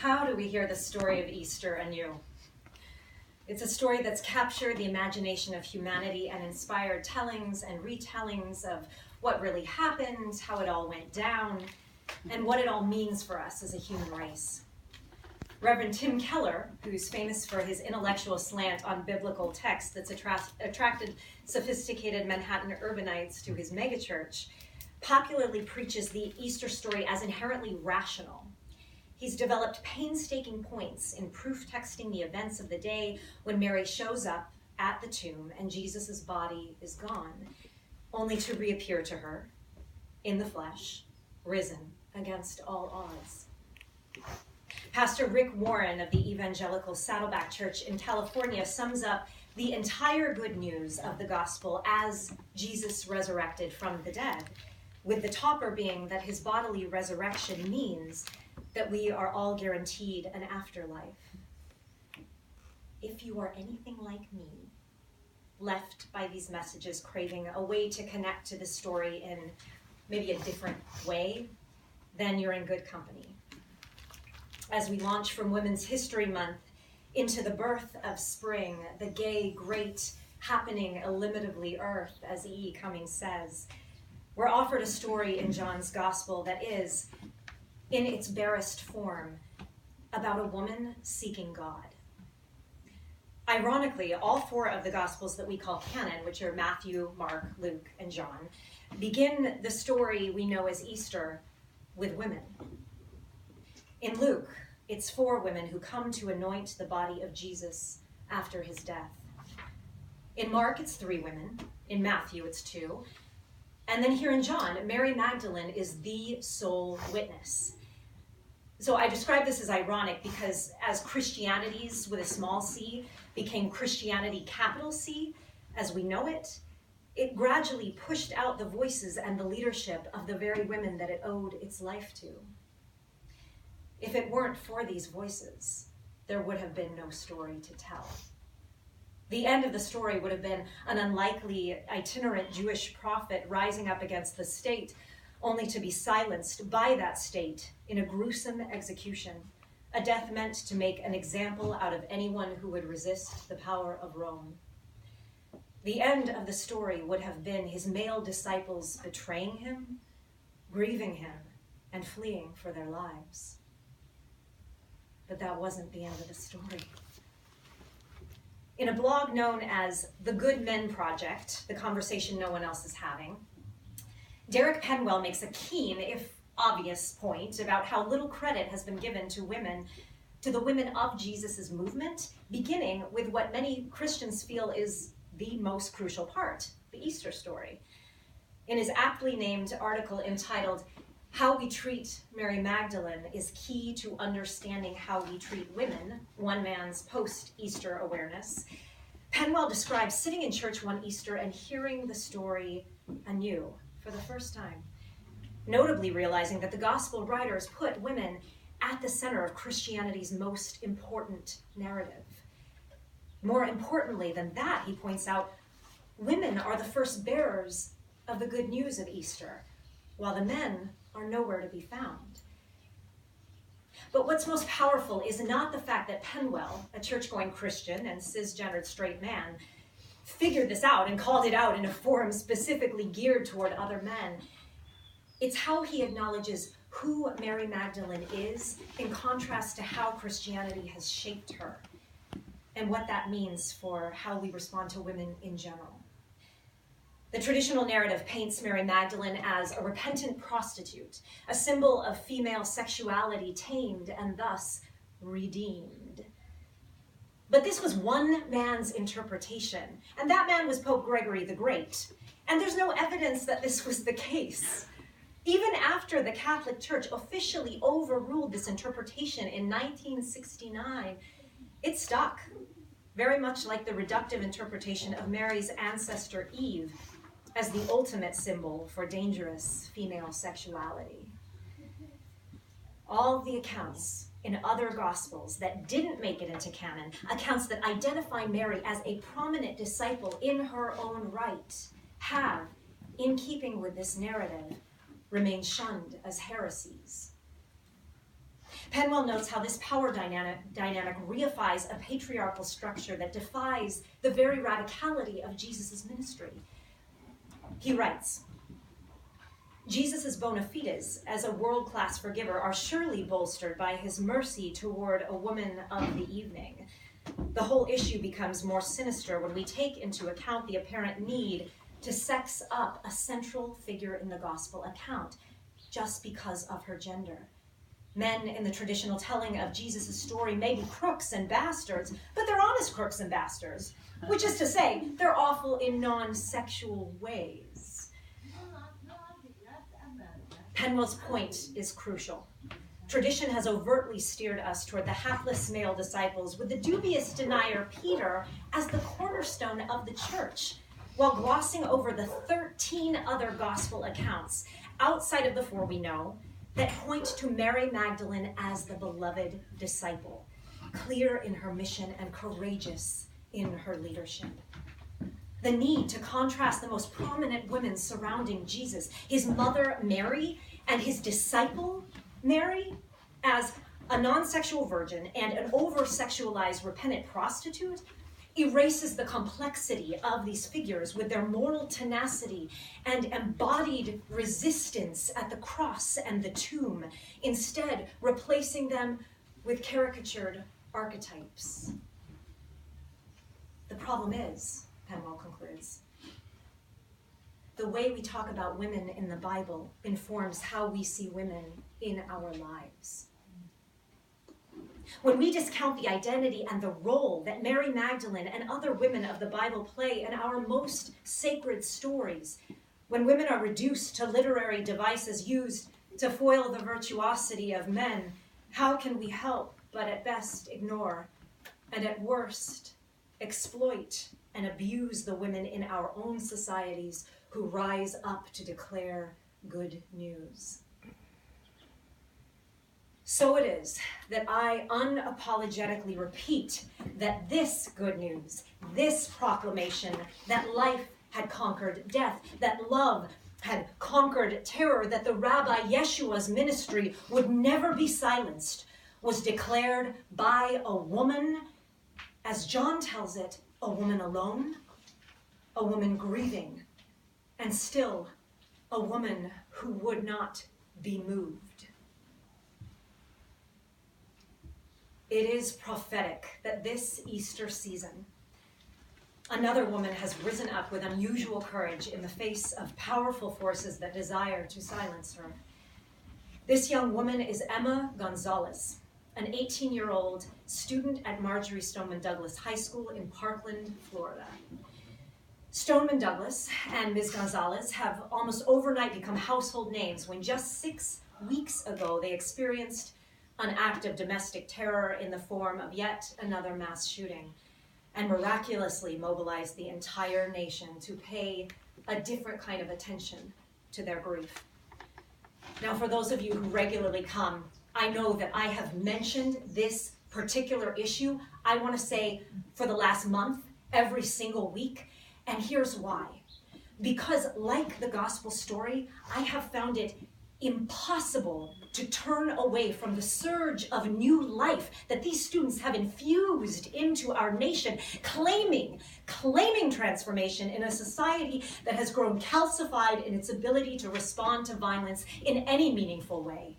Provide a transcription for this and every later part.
How do we hear the story of Easter anew? It's a story that's captured the imagination of humanity and inspired tellings and retellings of what really happened, how it all went down, and what it all means for us as a human race. Reverend Tim Keller, who's famous for his intellectual slant on biblical text that's attracted sophisticated Manhattan urbanites to his megachurch, popularly preaches the Easter story as inherently rational. He's developed painstaking points in proof texting the events of the day when Mary shows up at the tomb and Jesus' body is gone, only to reappear to her in the flesh, risen against all odds. Pastor Rick Warren of the Evangelical Saddleback Church in California sums up the entire good news of the gospel as Jesus resurrected from the dead, with the topper being that his bodily resurrection means that we are all guaranteed an afterlife. If you are anything like me, left by these messages craving a way to connect to the story in maybe a different way, then you're in good company. As we launch from Women's History Month into the birth of spring, the gay, great, happening illimitably earth, as E. Cummings says, we're offered a story in John's gospel that is, in its barest form, about a woman seeking God. Ironically, all four of the Gospels that we call canon, which are Matthew, Mark, Luke, and John, begin the story we know as Easter with women. In Luke, it's 4 women who come to anoint the body of Jesus after his death. In Mark, it's 3 women. In Matthew, it's 2. And then here in John, Mary Magdalene is the sole witness. So I describe this as ironic because as Christianities with a small c became Christianity capital C, as we know it, it gradually pushed out the voices and the leadership of the very women that it owed its life to. If it weren't for these voices, there would have been no story to tell. The end of the story would have been an unlikely itinerant Jewish prophet rising up against the state, only to be silenced by that state in a gruesome execution, a death meant to make an example out of anyone who would resist the power of Rome. The end of the story would have been his male disciples betraying him, grieving him, and fleeing for their lives. But that wasn't the end of the story. In a blog known as The Good Men Project, the conversation no one else is having, Derek Penwell makes a keen, if obvious, point about how little credit has been given to the women of Jesus' movement, beginning with what many Christians feel is the most crucial part, the Easter story. In his aptly named article entitled, How We Treat Mary Magdalene is Key to Understanding How We Treat Women, One Man's Post-Easter Awareness, Penwell describes sitting in church one Easter and hearing the story anew for the first time, notably realizing that the gospel writers put women at the center of Christianity's most important narrative. More importantly than that, he points out, women are the first bearers of the good news of Easter, while the men are nowhere to be found. But what's most powerful is not the fact that Penwell, a church-going Christian and cisgendered straight man, figured this out and called it out in a forum specifically geared toward other men. It's how he acknowledges who Mary Magdalene is in contrast to how Christianity has shaped her and what that means for how we respond to women in general. The traditional narrative paints Mary Magdalene as a repentant prostitute, a symbol of female sexuality tamed and thus redeemed. But this was one man's interpretation, and that man was Pope Gregory the Great. And there's no evidence that this was the case. Even after the Catholic Church officially overruled this interpretation in 1969, it stuck, very much like the reductive interpretation of Mary's ancestor Eve as the ultimate symbol for dangerous female sexuality. All the accounts in other Gospels that didn't make it into canon, accounts that identify Mary as a prominent disciple in her own right, have, in keeping with this narrative, remained shunned as heresies. Penwell notes how this power dynamic reifies a patriarchal structure that defies the very radicality of Jesus' ministry. He writes, Jesus' bona fides as a world-class forgiver are surely bolstered by his mercy toward a woman of the evening. The whole issue becomes more sinister when we take into account the apparent need to sex up a central figure in the gospel account just because of her gender. Men in the traditional telling of Jesus' story may be crooks and bastards, but they're honest crooks and bastards, which is to say, they're awful in non-sexual ways. Penwell's point is crucial. Tradition has overtly steered us toward the hapless male disciples, with the dubious denier Peter as the cornerstone of the church, while glossing over the 13 other gospel accounts outside of the four we know that point to Mary Magdalene as the beloved disciple, clear in her mission and courageous in her leadership. The need to contrast the most prominent women surrounding Jesus, his mother Mary and his disciple Mary, as a non-sexual virgin and an over-sexualized repentant prostitute, erases the complexity of these figures with their moral tenacity and embodied resistance at the cross and the tomb, instead replacing them with caricatured archetypes. The problem is, Penwell concludes, the way we talk about women in the Bible informs how we see women in our lives. When we discount the identity and the role that Mary Magdalene and other women of the Bible play in our most sacred stories, when women are reduced to literary devices used to foil the virtuosity of men, how can we help but at best ignore and at worst exploit and abuse the women in our own societies who rise up to declare good news? So it is that I unapologetically repeat that this good news, this proclamation that life had conquered death, that love had conquered terror, that the Rabbi Yeshua's ministry would never be silenced, was declared by a woman, as John tells it, a woman alone, a woman grieving, and still a woman who would not be moved. It is prophetic that this Easter season, another woman has risen up with unusual courage in the face of powerful forces that desire to silence her. This young woman is Emma Gonzalez, an 18-year-old student at Marjory Stoneman Douglas High School in Parkland, Florida. Stoneman Douglas and Ms. Gonzalez have almost overnight become household names when just 6 weeks ago they experienced an act of domestic terror in the form of yet another mass shooting, and miraculously mobilized the entire nation to pay a different kind of attention to their grief. Now, for those of you who regularly come, I know that I have mentioned this particular issue, I want to say, for the last month, every single week, and here's why. Because like the gospel story, I have found it impossible to turn away from the surge of new life that these students have infused into our nation, claiming transformation in a society that has grown calcified in its ability to respond to violence in any meaningful way.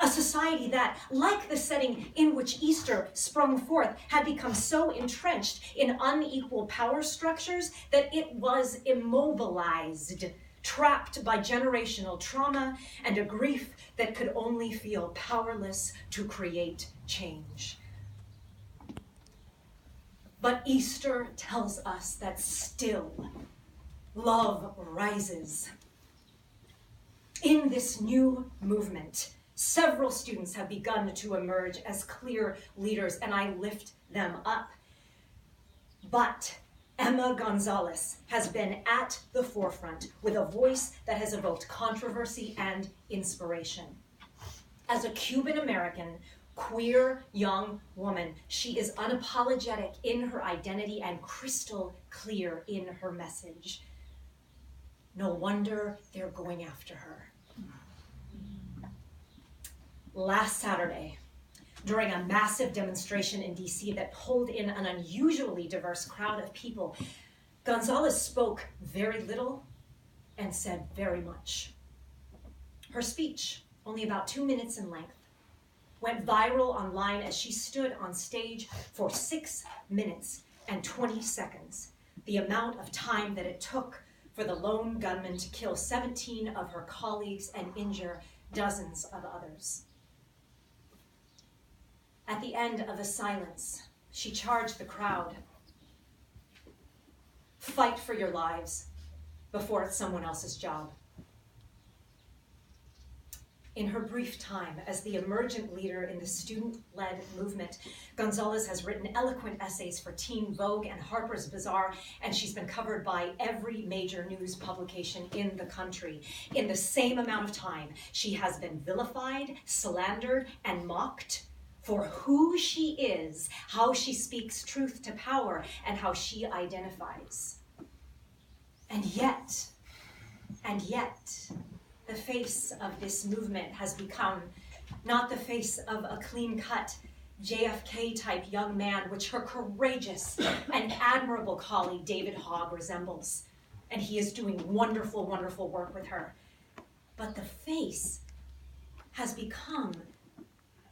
A society that, like the setting in which Easter sprung forth, had become so entrenched in unequal power structures that it was immobilized, trapped by generational trauma and a grief that could only feel powerless to create change. But Easter tells us that still love rises. In this new movement, several students have begun to emerge as clear leaders, and I lift them up. But Emma Gonzalez has been at the forefront with a voice that has evoked controversy and inspiration. As a Cuban-American, queer young woman, she is unapologetic in her identity and crystal clear in her message. No wonder they're going after her. last Saturday, during a massive demonstration in DC that pulled in an unusually diverse crowd of people, Gonzalez spoke very little and said very much. Her speech, only about 2 minutes in length, went viral online as she stood on stage for 6 minutes and 20 seconds, the amount of time that it took for the lone gunman to kill 17 of her colleagues and injure dozens of others. At the end of the silence, she charged the crowd. Fight for your lives before it's someone else's job. In her brief time as the emergent leader in the student-led movement, Gonzalez has written eloquent essays for Teen Vogue and Harper's Bazaar, and she's been covered by every major news publication in the country. In the same amount of time, she has been vilified, slandered, and mocked for who she is, how she speaks truth to power, and how she identifies. And yet, the face of this movement has become not the face of a clean-cut JFK-type young man, which her courageous and admirable colleague David Hogg resembles. And he is doing wonderful, wonderful work with her. But the face has become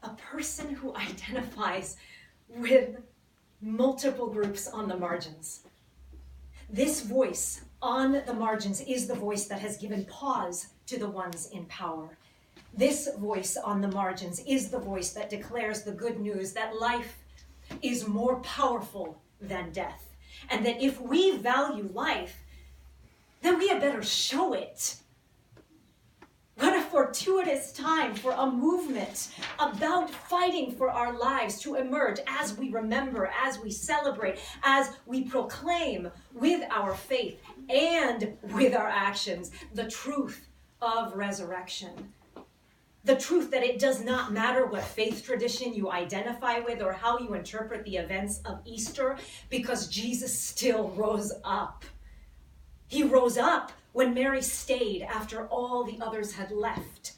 a person who identifies with multiple groups on the margins. This voice on the margins is the voice that has given pause to the ones in power. This voice on the margins is the voice that declares the good news that life is more powerful than death, and that if we value life, then we had better show it. What a fortuitous time for a movement about fighting for our lives to emerge as we remember, as we celebrate, as we proclaim with our faith and with our actions the truth of resurrection. The truth that it does not matter what faith tradition you identify with or how you interpret the events of Easter, because Jesus still rose up. He rose up when Mary stayed after all the others had left.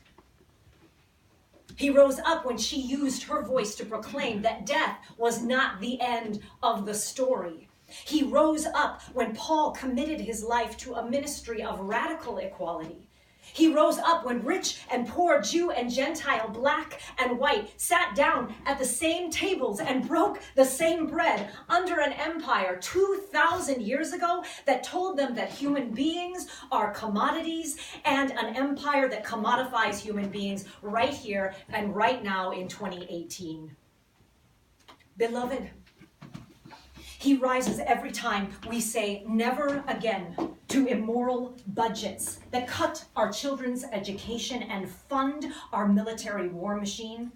He rose up when she used her voice to proclaim that death was not the end of the story. He rose up when Paul committed his life to a ministry of radical equality. He rose up when rich and poor, Jew and Gentile, black and white, sat down at the same tables and broke the same bread under an empire 2,000 years ago that told them that human beings are commodities, and an empire that commodifies human beings right here and right now in 2018. Beloved, he rises every time we say never again to immoral budgets that cut our children's education and fund our military war machine.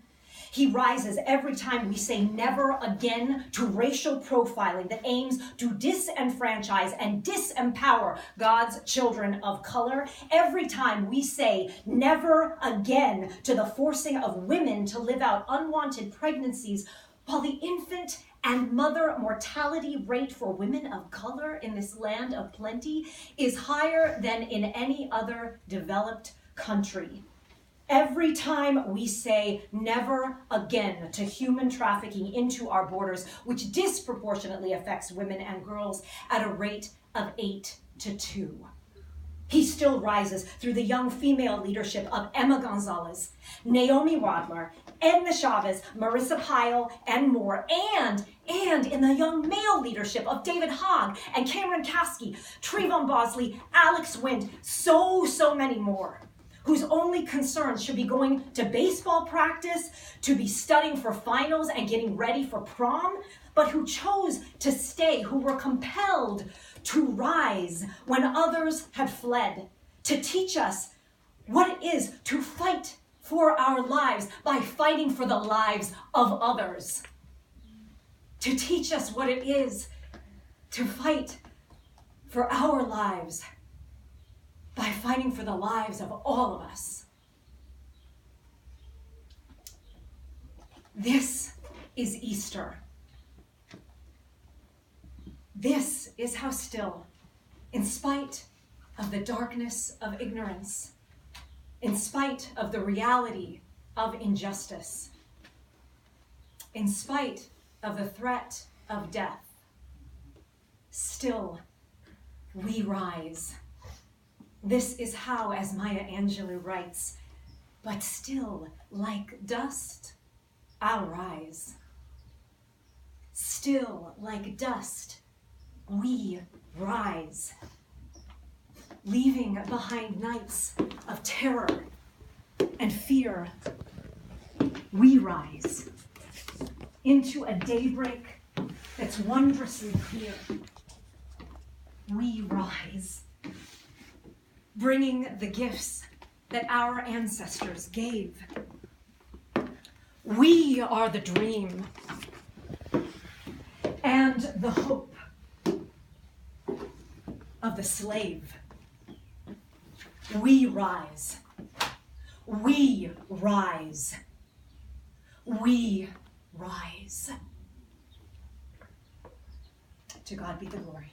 He rises every time we say never again to racial profiling that aims to disenfranchise and disempower God's children of color. Every time we say never again to the forcing of women to live out unwanted pregnancies, while the infant and mother mortality rate for women of color in this land of plenty is higher than in any other developed country. Every time we say never again to human trafficking into our borders, which disproportionately affects women and girls at a rate of 8-2. He still rises through the young female leadership of Emma Gonzalez, Naomi Wadler, Edna Chavez, Marissa Pyle, and more, and in the young male leadership of David Hogg and Cameron Kasky, Trayvon Bosley, Alex Wind, so many more, whose only concerns should be going to baseball practice, to be studying for finals and getting ready for prom, but who chose to stay, who were compelled to rise when others had fled, to teach us what it is to fight for our lives by fighting for the lives of others, to teach us what it is to fight for our lives by fighting for the lives of all of us. This is Easter. This is how still, in spite of the darkness of ignorance, in spite of the reality of injustice, in spite of the threat of death, still we rise. This is how, as Maya Angelou writes, but still like dust I'll rise. Still like dust we rise, leaving behind nights of terror and fear. We rise into a daybreak that's wondrously clear. We rise, bringing the gifts that our ancestors gave. We are the dream and the hope of the slave. We rise. We rise. We rise. To God be the glory.